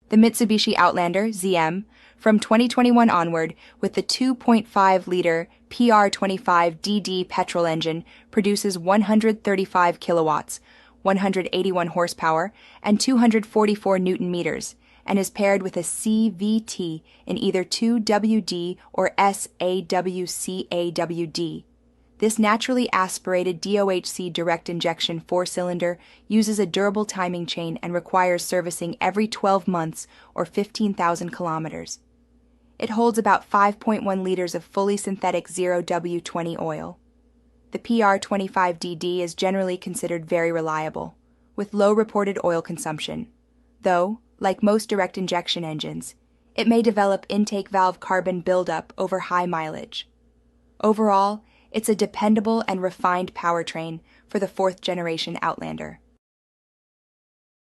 The Mitsubishi Outlander ZM from 2021 onward with the 2.5-liter PR25 DD petrol engine produces 135 kilowatts, 181 horsepower, and 244 newton meters, and is paired with a CVT in either 2WD or SAWCAWD. This naturally aspirated DOHC direct injection 4-cylinder uses a durable timing chain and requires servicing every 12 months or 15,000 kilometers. It holds about 5.1 liters of fully synthetic 0W20 oil. The PR25DD is generally considered very reliable, with low reported oil consumption, though, like most direct injection engines, it may develop intake valve carbon buildup over high mileage. Overall, it's a dependable and refined powertrain for the fourth-generation Outlander.